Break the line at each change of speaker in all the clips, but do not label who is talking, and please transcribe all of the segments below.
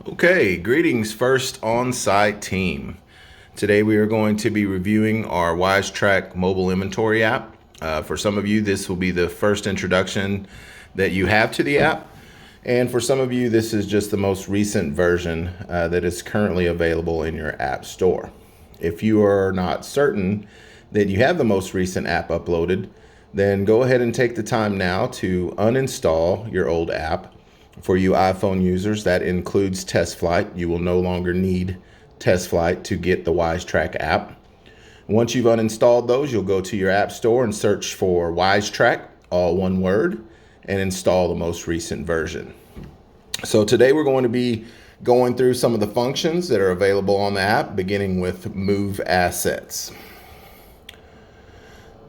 Okay, greetings first on-site team. Today we are going to be reviewing our WiseTrack mobile inventory app. For some of you, this will be the first introduction that you have to the app. And for some of you, this is just the most recent version that is currently available in your app store. If you are not certain that you have the most recent app uploaded, then go ahead and take the time now to uninstall your old app. For you iPhone users, that includes TestFlight. You will no longer need TestFlight to get the WiseTrack app. Once you've uninstalled those, you'll go to your app store and search for WiseTrack, all one word, and install the most recent version. So today we're going to be going through some of the functions that are available on the app, beginning with Move Assets.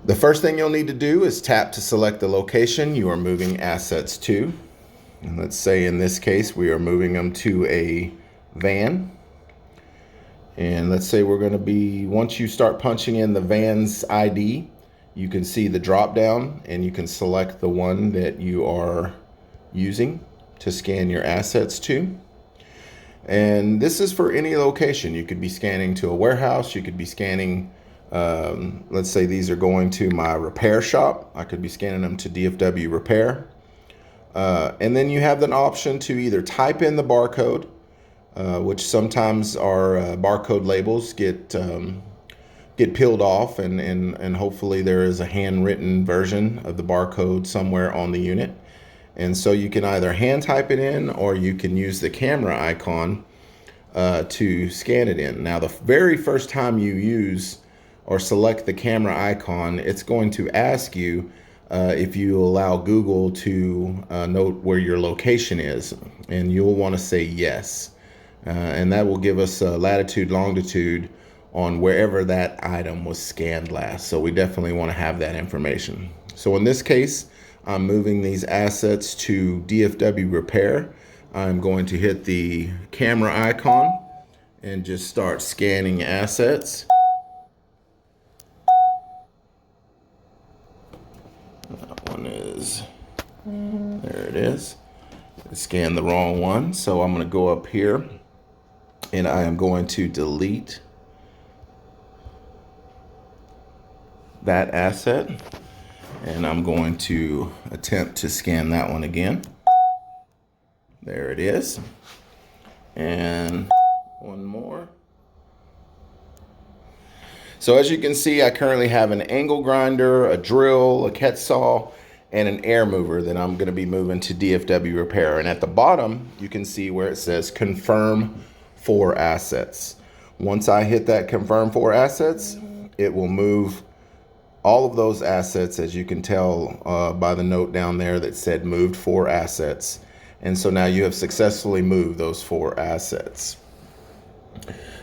The first thing you'll need to do is tap to select the location you are moving assets to. And let's say in this case, we are moving them to a van. And let's say we're going to be, once you start punching in the van's ID, you can see the drop down and you can select the one that you are using to scan your assets to. And this is for any location. You could be scanning to a warehouse. You could be scanning, let's say these are going to my repair shop. I could be scanning them to DFW Repair. And then you have an option to either type in the barcode, which sometimes our barcode labels get peeled off, and hopefully there is a handwritten version of the barcode somewhere on the unit. And so you can either hand type it in or you can use the camera icon to scan it in. Now, the very first time you use or select the camera icon, it's going to ask you if you allow Google to note where your location is, and you'll want to say yes. And that will give us latitude, longitude on wherever that item was scanned last. So we definitely want to have that information. So in this case, I'm moving these assets to DFW Repair. I'm going to hit the camera icon and just start scanning assets. That one is, there it is. I scanned the wrong one. So I'm going to go up here and I am going to delete that asset. And I'm going to attempt to scan that one again. There it is. And one more. So as you can see, I currently have an angle grinder, a drill, a cat saw, and an air mover that I'm going to be moving to DFW Repair. And at the bottom, you can see where it says confirm for assets. Once I hit that confirm for assets, it will move all of those assets, as you can tell by the note down there that said moved 4 assets. And so now you have successfully moved those 4 assets.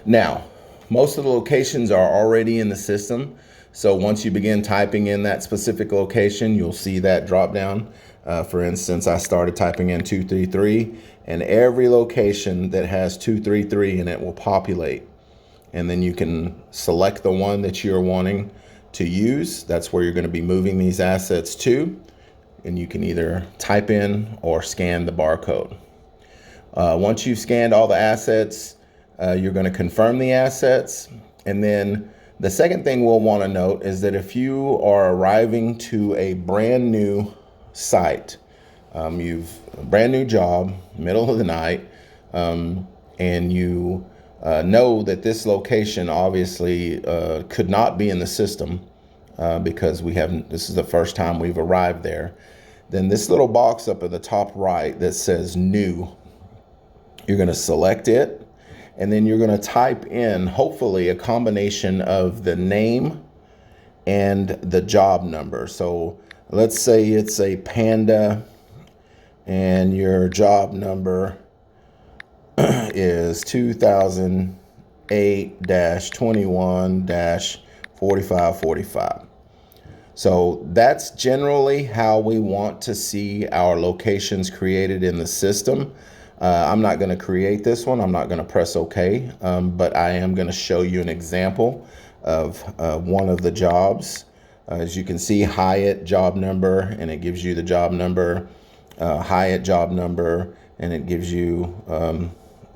Now, most of the locations are already in the system. So once you begin typing in that specific location, you'll see that drop down. For instance, I started typing in 233, and every location that has 233 in it will populate. And then you can select the one that you're wanting to use. That's where you're going to be moving these assets to, and you can either type in or scan the barcode. Once you've scanned all the assets, you're going to confirm the assets. And then the second thing we'll want to note is that if you are arriving to a brand new site, you've a brand new job, middle of the night, and you know that this location obviously could not be in the system because this is the first time we've arrived there, then this little box up at the top right that says new, you're going to select it, and then you're going to type in hopefully a combination of the name and the job number. So let's say it's a Panda and your job number is 2008-21-4545. So that's generally how we want to see our locations created in the system. I'm not going to create this one. I'm not going to press OK, but I am going to show you an example of one of the jobs. As you can see, Hyatt job number, and it gives you the job number, Hyatt job number, and it gives you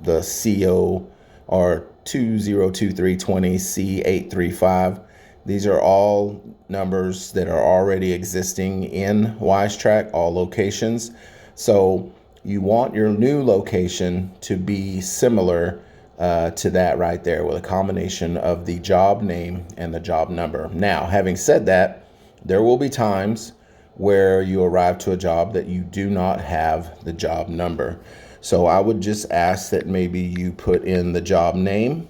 the CO or 202320C835. These are all numbers that are already existing in Wisetack, all locations. So you want your new location to be similar to that right there, with a combination of the job name and the job number. Now, having said that, there will be times where you arrive to a job that you do not have the job number. So I would just ask that maybe you put in the job name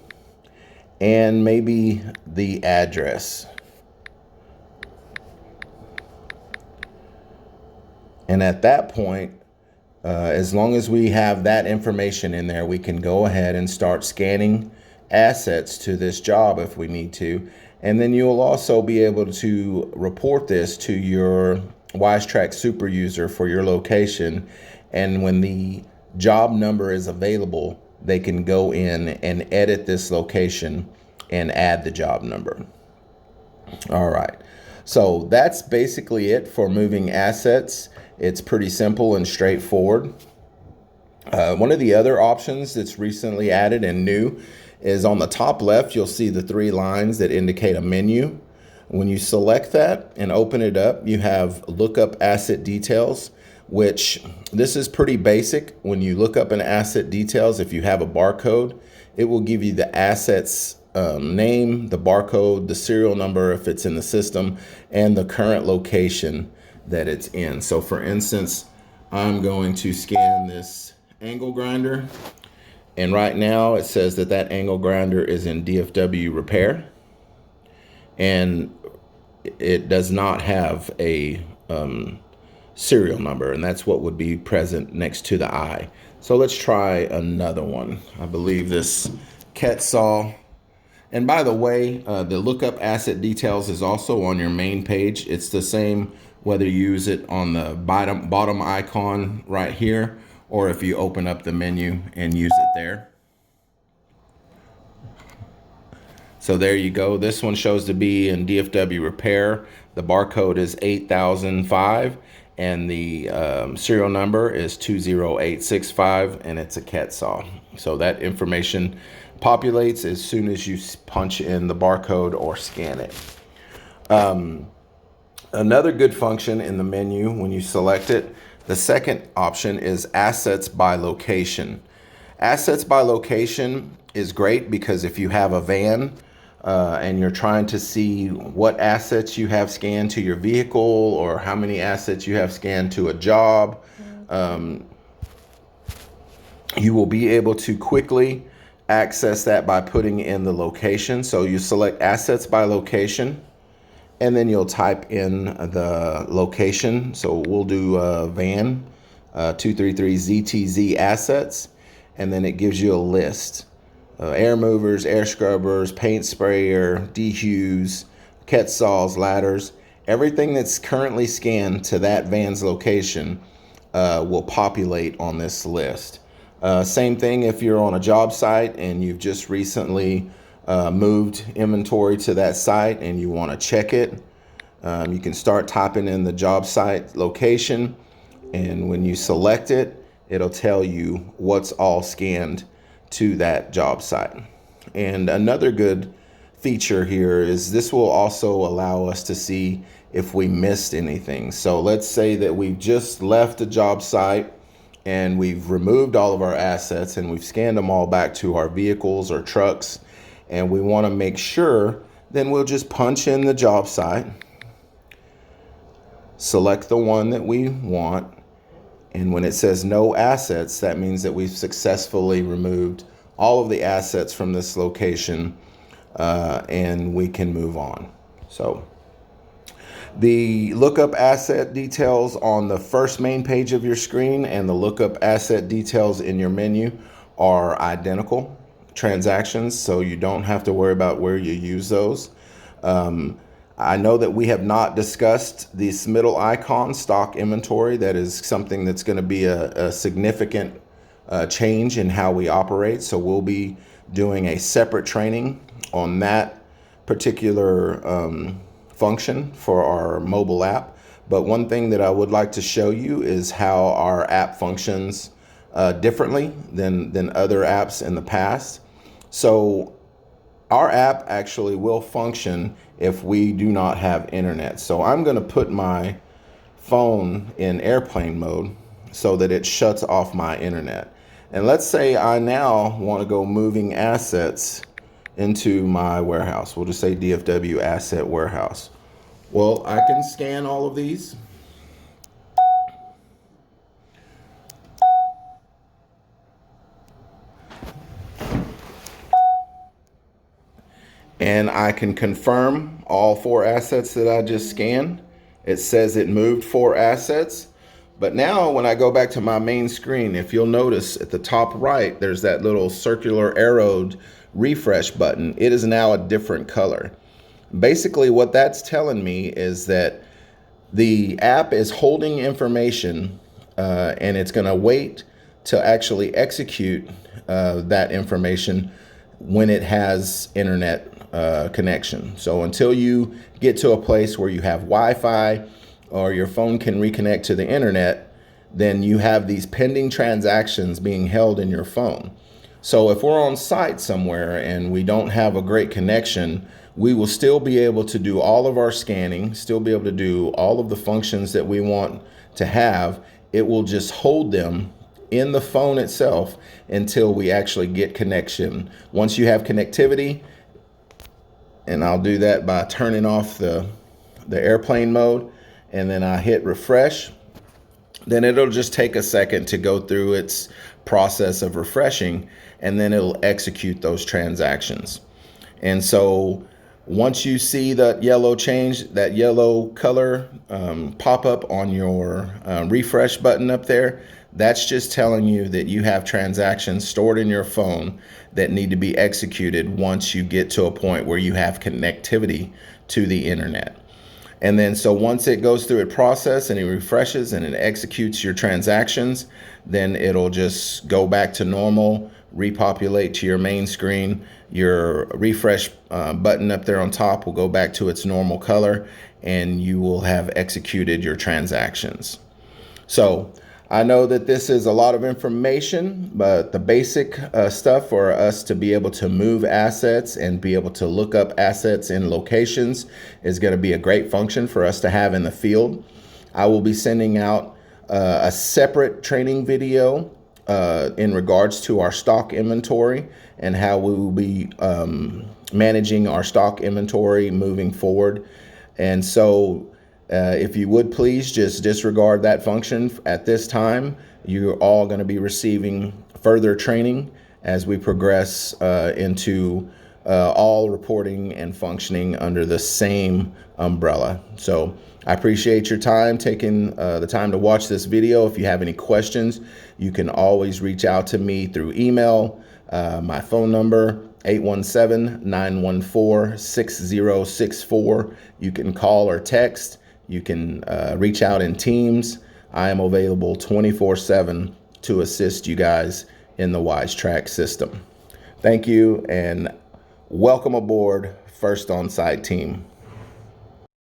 and maybe the address. And at that point, as long as we have that information in there, we can go ahead and start scanning assets to this job if we need to. And then you'll also be able to report this to your Wisetack super user for your location. And when the job number is available, they can go in and edit this location and add the job number. All right. So that's basically it for moving assets. It's pretty simple and straightforward. One of the other options that's recently added and new is on the top left, you'll see the three lines that indicate a menu. When you select that and open it up, you have lookup asset details, which this is pretty basic. When you look up an asset details, if you have a barcode, it will give you the asset's name, the barcode, the serial number if it's in the system, and the current location that it's in. So for instance, I'm going to scan this angle grinder, and right now it says that that angle grinder is in DFW repair, and it does not have a serial number, and that's what would be present next to the I. So let's try another one. I believe this Quetzal. And by the way, the lookup asset details is also on your main page. It's the same whether you use it on the bottom icon right here, or if you open up the menu and use it there. So there you go. This one shows to be in DFW repair. The barcode is 8005 and the serial number is 20865, and it's a Quetzal. So that information populates as soon as you punch in the barcode or scan it. Another good function in the menu when you select it, the second option is assets by location. Assets by location is great because if you have a van and you're trying to see what assets you have scanned to your vehicle or how many assets you have scanned to a job, you will be able to quickly access that by putting in the location. So you select assets by location, and then you'll type in the location. So we'll do van 233 ZTZ assets, and then it gives you a list. Air movers, air scrubbers, paint sprayer, dehues, Quetzals, ladders. Everything that's currently scanned to that van's location will populate on this list. Same thing if you're on a job site and you've just recently moved inventory to that site and you want to check it. You can start typing in the job site location, and when you select it, it'll tell you what's all scanned to that job site. And another good feature here is this will also allow us to see if we missed anything. So let's say that we've just left a job site and we've removed all of our assets and we've scanned them all back to our vehicles or trucks, and we want to make sure, then we'll just punch in the job site, select the one that we want, and when it says no assets, that means that we've successfully removed all of the assets from this location, and we can move on. So the lookup asset details on the first main page of your screen and the lookup asset details in your menu are identical transactions, so you don't have to worry about where you use those. I know that we have not discussed this middle icon, stock inventory. That is something that's going to be a significant change in how we operate. So we'll be doing a separate training on that particular function for our mobile app. But one thing that I would like to show you is how our app functions differently than other apps in the past. So our app actually will function if we do not have internet. So I'm going to put my phone in airplane mode so that it shuts off my internet. And let's say I now want to go moving assets into my warehouse. We'll just say DFW Asset Warehouse. Well, I can scan all of these. And I can confirm all 4 assets that I just scanned. It says it moved 4 assets. But now when I go back to my main screen, if you'll notice at the top right, there's that little circular arrowed refresh button. It is now a different color. Basically what that's telling me is that the app is holding information and it's going to wait to actually execute that information when it has internet connection. So until you get to a place where you have Wi-Fi or your phone can reconnect to the internet, then you have these pending transactions being held in your phone. So if we're on site somewhere and we don't have a great connection, we will still be able to do all of our scanning, still be able to do all of the functions that we want to have. It will just hold them in the phone itself until we actually get connection. Once you have connectivity, and I'll do that by turning off the airplane mode, and then I hit refresh, then it'll just take a second to go through its process of refreshing, and then it'll execute those transactions. And so once you see that yellow change, that yellow color pop up on your refresh button up there, that's just telling you that you have transactions stored in your phone that need to be executed once you get to a point where you have connectivity to the internet. And then so once it goes through its process and it refreshes and it executes your transactions, then it'll just go back to normal, repopulate to your main screen. Your refresh button up there on top will go back to its normal color, and you will have executed your transactions. So I know that this is a lot of information, but the basic stuff for us to be able to move assets and be able to look up assets in locations is going to be a great function for us to have in the field. I will be sending out a separate training video in regards to our stock inventory and how we will be managing our stock inventory moving forward. And so if you would please just disregard that function at this time. You're all going to be receiving further training as we progress into all reporting and functioning under the same umbrella. So I appreciate your time, taking the time to watch this video. If you have any questions, you can always reach out to me through email. My phone number, 817-914-6064. You can call or text. You can reach out in Teams. I am available 24/7 to assist you guys in the Wisetack system. Thank you and welcome aboard First On Site team.